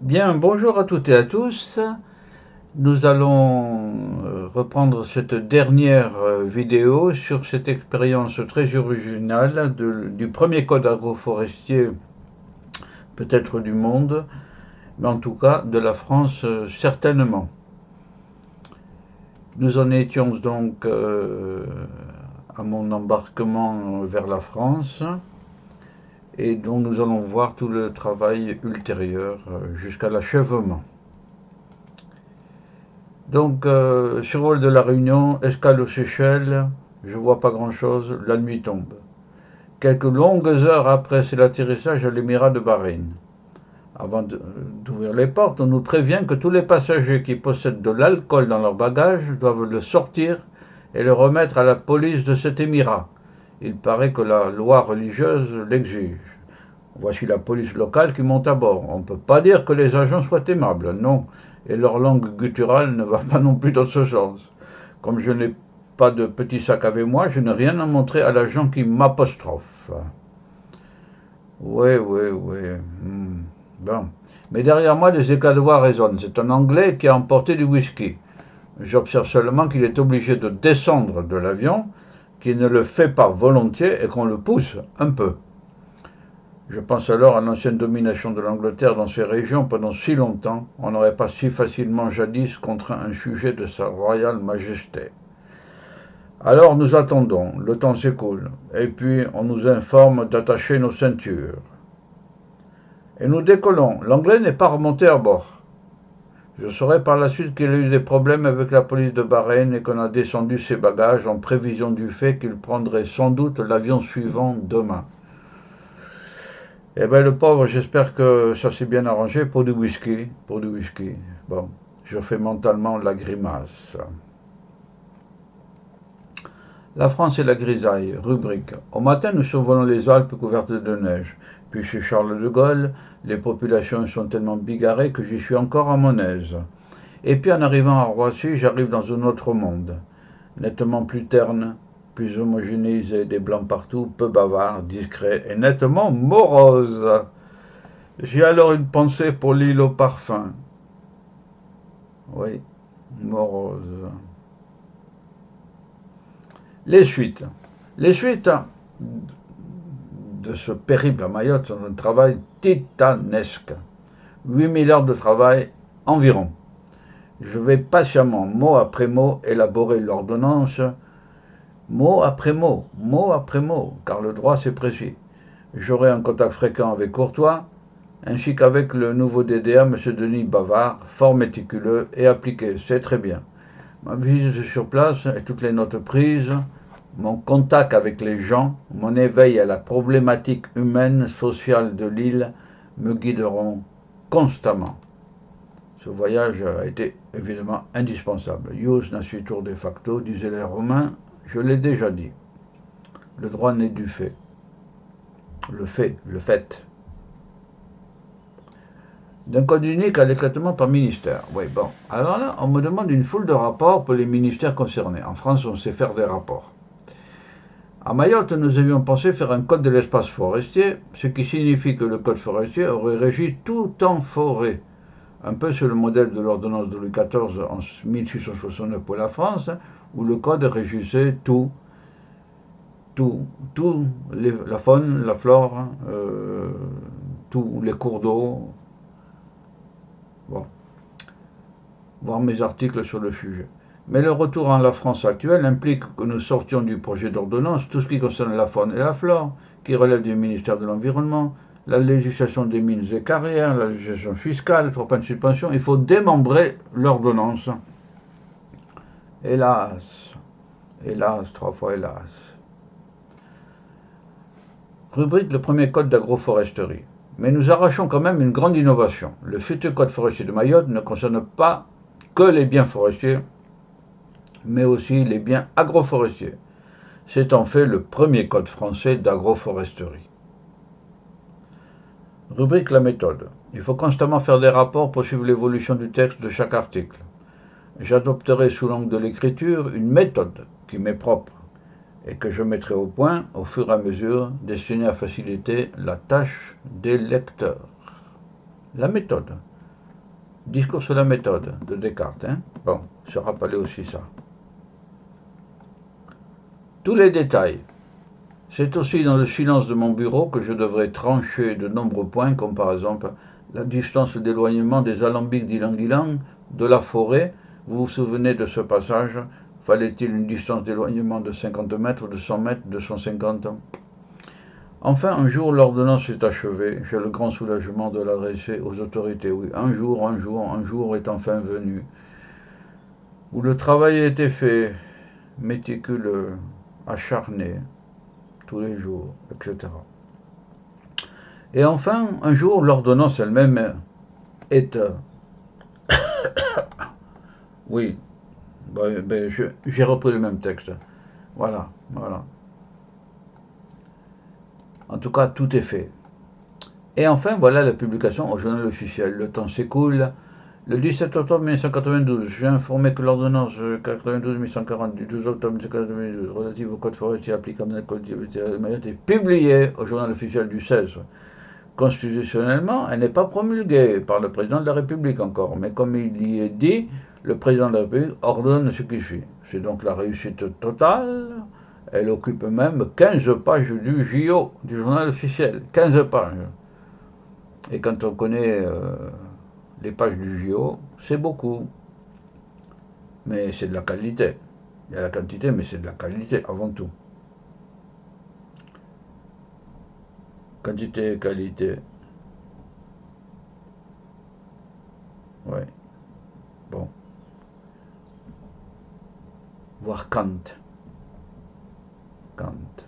Bien, bonjour à toutes et à tous. Nous allons reprendre cette dernière vidéo sur cette expérience très originale du premier code agroforestier, peut-être du monde, mais en tout cas de la France certainement. Nous en étions donc à mon embarquement vers la France et dont nous allons voir tout le travail ultérieur jusqu'à l'achèvement. Donc, survol de la Réunion, escale aux Seychelles, je vois pas grand-chose, la nuit tombe. Quelques longues heures après, c'est l'atterrissage à l'émirat de Bahreïn. Avant d'ouvrir les portes, on nous prévient que tous les passagers qui possèdent de l'alcool dans leur bagage doivent le sortir et le remettre à la police de cet émirat. Il paraît que la loi religieuse l'exige. Voici la police locale qui monte à bord. On ne peut pas dire que les agents soient aimables, non, et leur langue gutturale ne va pas non plus dans ce sens. Comme je n'ai pas de petit sac avec moi, je n'ai rien à montrer à l'agent qui m'apostrophe. Oui, oui, oui. Bon. Mais derrière moi, des éclats de voix résonnent. C'est un Anglais qui a emporté du whisky. J'observe seulement qu'il est obligé de descendre de l'avion, qu'il ne le fait pas volontiers et qu'on le pousse un peu. Je pense alors à l'ancienne domination de l'Angleterre dans ces régions pendant si longtemps, on n'aurait pas si facilement jadis contraint un sujet de sa royale majesté. Alors nous attendons, le temps s'écoule, et puis on nous informe d'attacher nos ceintures. Et nous décollons, l'Anglais n'est pas remonté à bord. Je saurai par la suite qu'il a eu des problèmes avec la police de Bahreïn et qu'on a descendu ses bagages en prévision du fait qu'il prendrait sans doute l'avion suivant demain. Eh bien, le pauvre, j'espère que ça s'est bien arrangé pour du whisky. Pour du whisky. Bon, je fais mentalement la grimace. La France et la grisaille. Rubrique. Au matin, nous survolons les Alpes couvertes de neige. Puis chez Charles de Gaulle, les populations sont tellement bigarrées que j'y suis encore à mon aise. Et puis en arrivant à Roissy, j'arrive dans un autre monde. Nettement plus terne, plus homogénéisé, des blancs partout, peu bavards, discrets et nettement moroses. J'ai alors une pensée pour l'île au parfum. Oui, morose. Les suites. Les suites de ce périple à Mayotte sont un travail titanesque. 8000 heures de travail environ. Je vais patiemment, mot après mot, élaborer l'ordonnance, mot après mot, car le droit c'est précis. J'aurai un contact fréquent avec Courtois, ainsi qu'avec le nouveau DDA, M. Denis Bavard, fort méticuleux et appliqué, c'est très bien. Ma visite sur place et toutes les notes prises, mon contact avec les gens, mon éveil à la problématique humaine, sociale de l'île me guideront constamment. Ce voyage a été évidemment indispensable. Ius nascitur de facto, disaient les Romains, je l'ai déjà dit. Le droit naît du fait. Le fait. D'un code unique à l'éclatement par ministère. Oui, bon. Alors là, on me demande une foule de rapports pour les ministères concernés. En France, on sait faire des rapports. À Mayotte, nous avions pensé faire un code de l'espace forestier, ce qui signifie que le code forestier aurait régi tout en forêt, un peu sur le modèle de l'ordonnance de Louis XIV en 1669 pour la France, où le code régissait la faune, la flore, tous les cours d'eau. Bon, voir mes articles sur le sujet. Mais le retour en la France actuelle implique que nous sortions du projet d'ordonnance tout ce qui concerne la faune et la flore, qui relève du ministère de l'Environnement, la législation des mines et carrières, la législation fiscale, trop de subventions. Il faut démembrer l'ordonnance. Hélas, hélas, trois fois hélas. Rubrique le premier code d'agroforesterie. Mais nous arrachons quand même une grande innovation. Le futur code forestier de Mayotte ne concerne pas que les biens forestiers, mais aussi les biens agroforestiers. C'est en fait le premier code français d'agroforesterie. Rubrique la méthode. Il faut constamment faire des rapports pour suivre l'évolution du texte de chaque article. J'adopterai sous l'angle de l'écriture une méthode qui m'est propre et que je mettrai au point au fur et à mesure, destinée à faciliter la tâche des lecteurs. La méthode. Discours sur la méthode de Descartes. Hein. Bon, se rappeler aussi ça. Tous les détails. C'est aussi dans le silence de mon bureau que je devrais trancher de nombreux points, comme par exemple la distance d'éloignement des alambics d'Ylang-Ylang de la forêt. Vous vous souvenez de ce passage? Fallait-il une distance d'éloignement de 50 mètres, de 100 mètres, de 150? Enfin, un jour, l'ordonnance est achevée. J'ai le grand soulagement de l'adresser aux autorités. Oui, un jour est enfin venu, où le travail a été fait, méticuleux, acharné, tous les jours, etc. Et enfin, un jour, l'ordonnance elle-même est... oui, j'ai repris le même texte. Voilà. En tout cas, tout est fait. Et enfin, voilà la publication au journal officiel. Le temps s'écoule. Le 17 octobre 1992, j'ai informé que l'ordonnance 92-1140 du 12 octobre 1992 relative au code forestier applicable à la collectivité de Mayotte est publiée au journal officiel du 16. Constitutionnellement, elle n'est pas promulguée par le président de la République encore, mais comme il y est dit, le président de la République ordonne ce qui suit. C'est donc la réussite totale. Elle occupe même 15 pages du JO, du journal officiel. 15 pages. Et quand on connaît les pages du JO, c'est beaucoup. Mais c'est de la qualité. Il y a la quantité, mais c'est de la qualité avant tout. Quantité et qualité. Ouais. Bon. Voir Kant. Kant.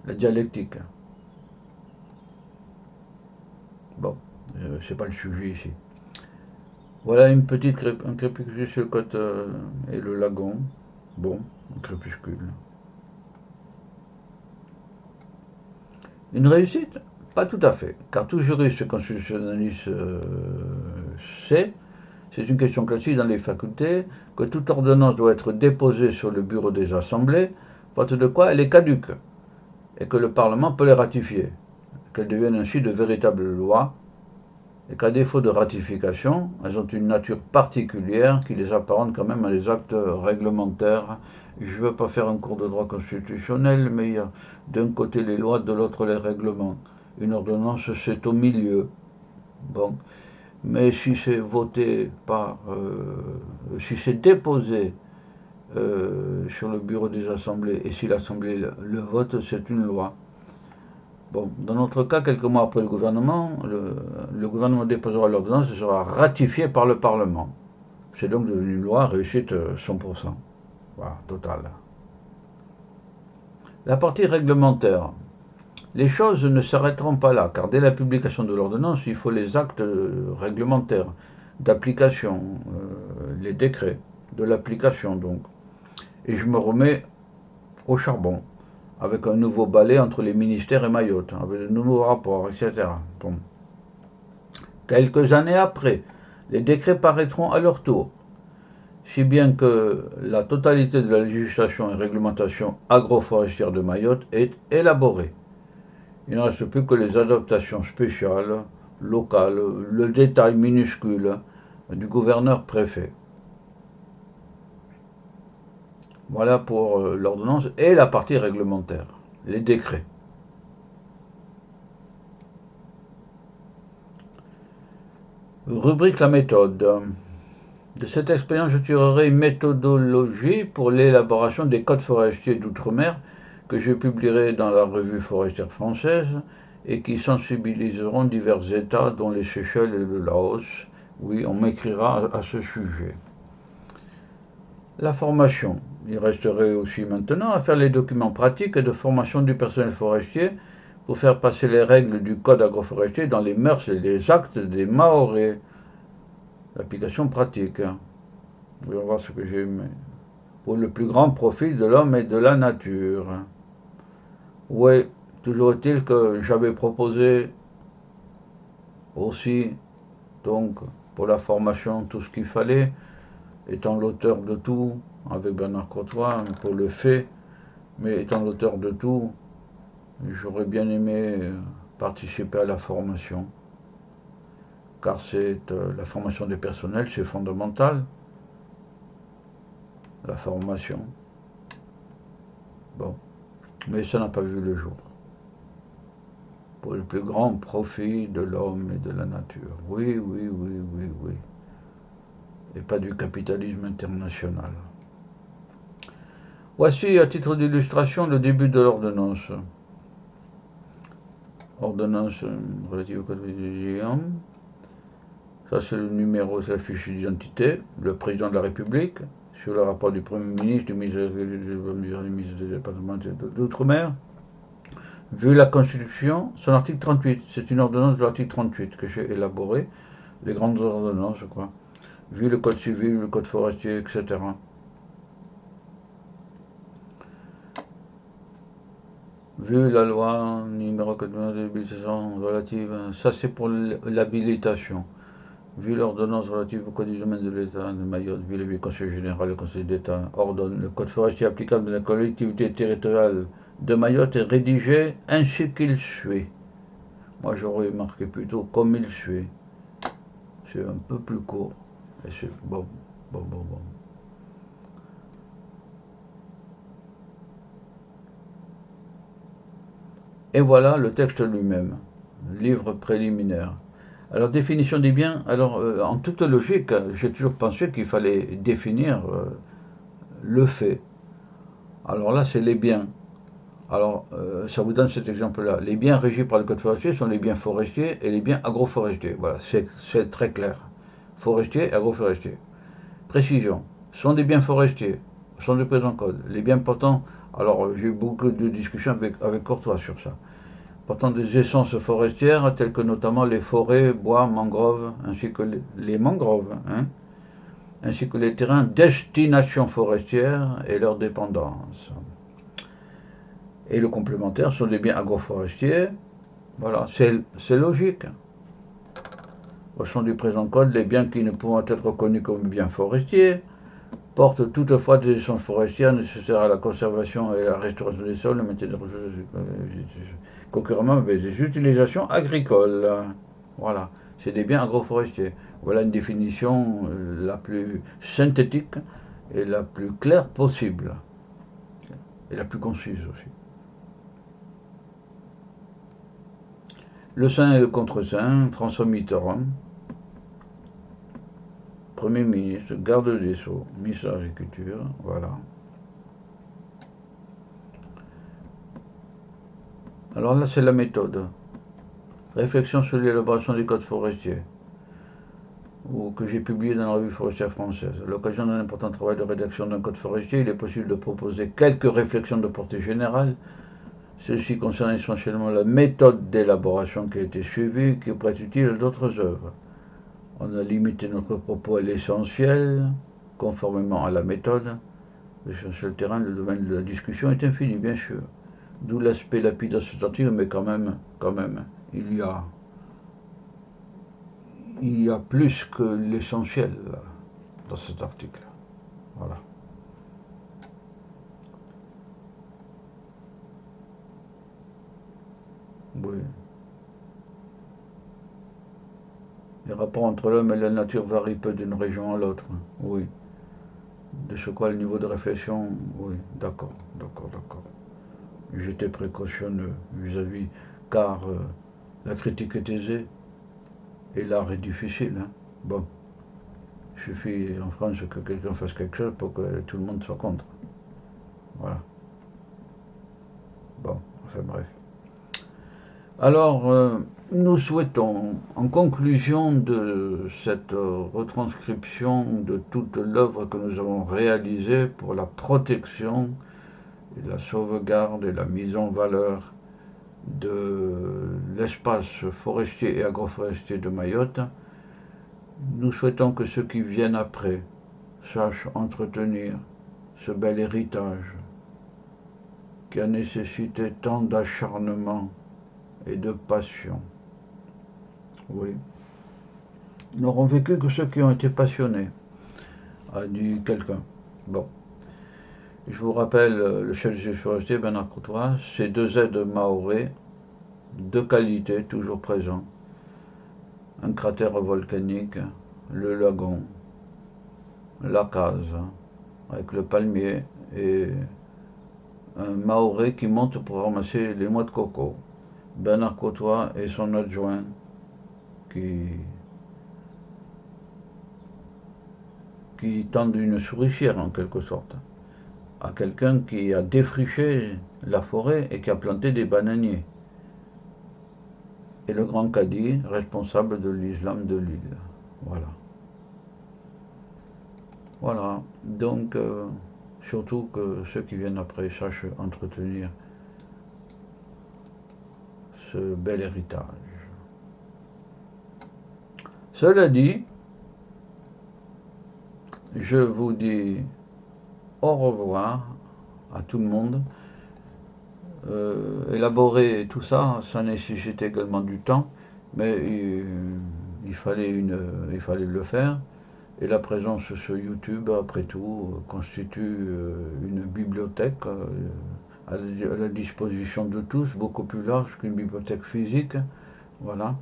La dialectique. Bon, c'est pas le sujet ici. Voilà un crépuscule sur le côte et le lagon. Bon, un crépuscule. Une réussite? Pas tout à fait, car tout juriste constitutionnaliste sait, c'est une question classique dans les facultés, que toute ordonnance doit être déposée sur le bureau des assemblées, faute de quoi elle est caduque, et que le Parlement peut les ratifier, qu'elles deviennent ainsi de véritables lois, et qu'à défaut de ratification, elles ont une nature particulière qui les apparente quand même à des actes réglementaires. Je ne veux pas faire un cours de droit constitutionnel, mais il y a d'un côté les lois, de l'autre les règlements. Une ordonnance, c'est au milieu. Bon. Mais si c'est voté si c'est déposé sur le bureau des assemblées, et si l'assemblée le vote, c'est une loi. Bon, dans notre cas, quelques mois après le gouvernement déposera l'ordonnance et sera ratifiée par le Parlement. C'est donc devenu une loi réussite 100%. Voilà, total. La partie réglementaire. Les choses ne s'arrêteront pas là, car dès la publication de l'ordonnance, il faut les actes réglementaires, d'application, les décrets, de l'application donc. Et je me remets au charbon, avec un nouveau balai entre les ministères et Mayotte, avec de nouveaux rapports, etc. Bon. Quelques années après, les décrets paraîtront à leur tour, si bien que la totalité de la législation et réglementation agroforestière de Mayotte est élaborée. Il ne reste plus que les adaptations spéciales, locales, le détail minuscule du gouverneur-préfet. Voilà pour l'ordonnance et la partie réglementaire, les décrets. Rubrique la méthode. De cette expérience, je tirerai une méthodologie pour l'élaboration des codes forestiers d'outre-mer que je publierai dans la revue forestière française et qui sensibiliseront divers États, dont les Seychelles et le Laos. Oui, on m'écrira à ce sujet. La formation. Il resterait aussi maintenant à faire les documents pratiques et de formation du personnel forestier pour faire passer les règles du code agroforestier dans les mœurs et les actes des Mahorais. L'application pratique. Vous allez voir ce que j'ai mis. Pour le plus grand profit de l'homme et de la nature. Oui, toujours est-il que j'avais proposé aussi, donc, pour la formation, tout ce qu'il fallait, étant l'auteur de tout, avec Bernard Courtois, pour le fait, mais étant l'auteur de tout, j'aurais bien aimé participer à la formation. car c'est la formation des personnels, c'est fondamental, la formation. Bon, mais ça n'a pas vu le jour. Pour le plus grand profit de l'homme et de la nature. Oui, oui, oui, oui, oui. Et pas du capitalisme international. Voici, à titre d'illustration, le début de l'ordonnance. Ordonnance relative au code de ça, c'est le numéro, c'est la fiche d'identité. Le président de la République, sur le rapport du Premier ministre, du ministre des départements d'outre-mer. Vu la Constitution, son article 38, c'est une ordonnance de l'article 38 que j'ai élaborée, les grandes ordonnances, je crois. Vu le code civil, le code forestier, etc. Vu la loi numéro 4 relative, ça c'est pour l'habilitation. Vu l'ordonnance relative au code du domaine de l'État de Mayotte, vu le Conseil général, le Conseil d'État ordonne le code forestier applicable de la collectivité territoriale de Mayotte est rédigé ainsi qu'il suit. Moi j'aurais marqué plutôt comme il suit. C'est un peu plus court. Et c'est bon. Et voilà le texte lui-même, livre préliminaire. Alors, définition des biens. Alors, en toute logique, j'ai toujours pensé qu'il fallait définir le fait. Alors là, c'est les biens. Alors, ça vous donne cet exemple-là. Les biens régis par le code forestier sont les biens forestiers et les biens agroforestiers. Voilà, c'est très clair. Forestier et agroforestier. Précision. Sont des biens forestiers, sont des présents code. Les biens portant. Alors, j'ai eu beaucoup de discussions avec Courtois sur ça. Portant des essences forestières telles que notamment les forêts, bois, mangroves, ainsi que les mangroves, ainsi que les terrains destination forestière et leurs dépendances. Et le complémentaire sont des biens agroforestiers. Voilà, c'est logique. Au sein du présent code, les biens qui ne pouvant être reconnus comme biens forestiers portent toutefois des essences forestières nécessaires à la conservation et à la restauration des sols, le maintien des ressources, concurremment avec des utilisations agricoles. Voilà, c'est des biens agroforestiers. Voilà une définition la plus synthétique et la plus claire possible. Et la plus concise aussi. Le saint et le contre-saint, François Mitterrand, Premier ministre, garde des Sceaux, ministre de l'Agriculture, voilà. Alors là, c'est la méthode. Réflexion sur l'élaboration du code forestier, que j'ai publié dans la revue forestière française. À l'occasion d'un important travail de rédaction d'un code forestier, il est possible de proposer quelques réflexions de portée générale. Ceci concerne essentiellement la méthode d'élaboration qui a été suivie, qui pourrait être utile à d'autres œuvres. On a limité notre propos à l'essentiel, conformément à la méthode. Sur le terrain, le domaine de la discussion est infini, bien sûr. D'où l'aspect lapide de cet article, mais quand même, il y a plus que l'essentiel dans cet article. Voilà. Oui. Les rapports entre l'homme et la nature varient peu d'une région à l'autre. Oui. De ce quoi le niveau de réflexion, oui, d'accord. J'étais précautionneux vis-à-vis, car la critique est aisée et l'art est difficile. Bon, il suffit en France que quelqu'un fasse quelque chose pour que tout le monde soit contre. Voilà. Bon, enfin bref. Alors, nous souhaitons, en conclusion de cette retranscription de toute l'œuvre que nous avons réalisée pour la protection et la sauvegarde et la mise en valeur de l'espace forestier et agroforestier de Mayotte, nous souhaitons que ceux qui viennent après sachent entretenir ce bel héritage qui a nécessité tant d'acharnement et de passion. Oui. N'auront vécu que ceux qui ont été passionnés, a dit quelqu'un. Bon. Je vous rappelle, le chef du forestier, Bernard Courtois, ces deux aides mahorais, de qualité, toujours présents. un cratère volcanique, le lagon, la case, avec le palmier et un Maoré qui monte pour ramasser les noix de coco. Bernard Cotois et son adjoint qui tendent une souricière en quelque sorte à quelqu'un qui a défriché la forêt et qui a planté des bananiers. Et le grand cadi, responsable de l'islam de l'île. Voilà. Voilà. Donc, surtout que ceux qui viennent après sachent entretenir ce bel héritage. Cela dit, je vous dis au revoir à tout le monde. Élaborer tout ça, ça nécessite également du temps, mais il fallait le faire. Et la présence sur YouTube, après tout, constitue une bibliothèque à la disposition de tous, beaucoup plus large qu'une bibliothèque physique. Voilà.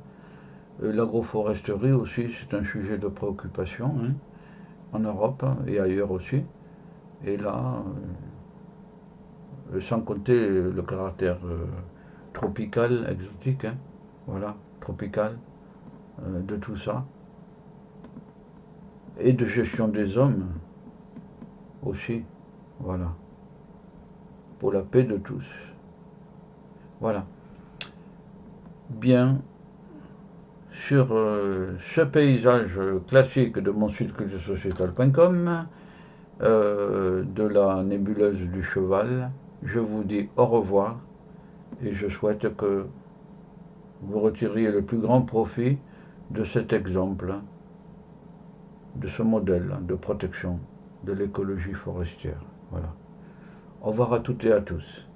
L'agroforesterie aussi, c'est un sujet de préoccupation, hein, en Europe et ailleurs aussi. Et là, sans compter le caractère tropical, exotique, hein, voilà, tropical de tout ça, et de gestion des hommes aussi, voilà, pour la paix de tous. Voilà. Bien, sur ce paysage classique de monsiteculturesociétale.com, de la nébuleuse du cheval, je vous dis au revoir et je souhaite que vous retiriez le plus grand profit de cet exemple, de ce modèle de protection de l'écologie forestière. Voilà. Au revoir à toutes et à tous.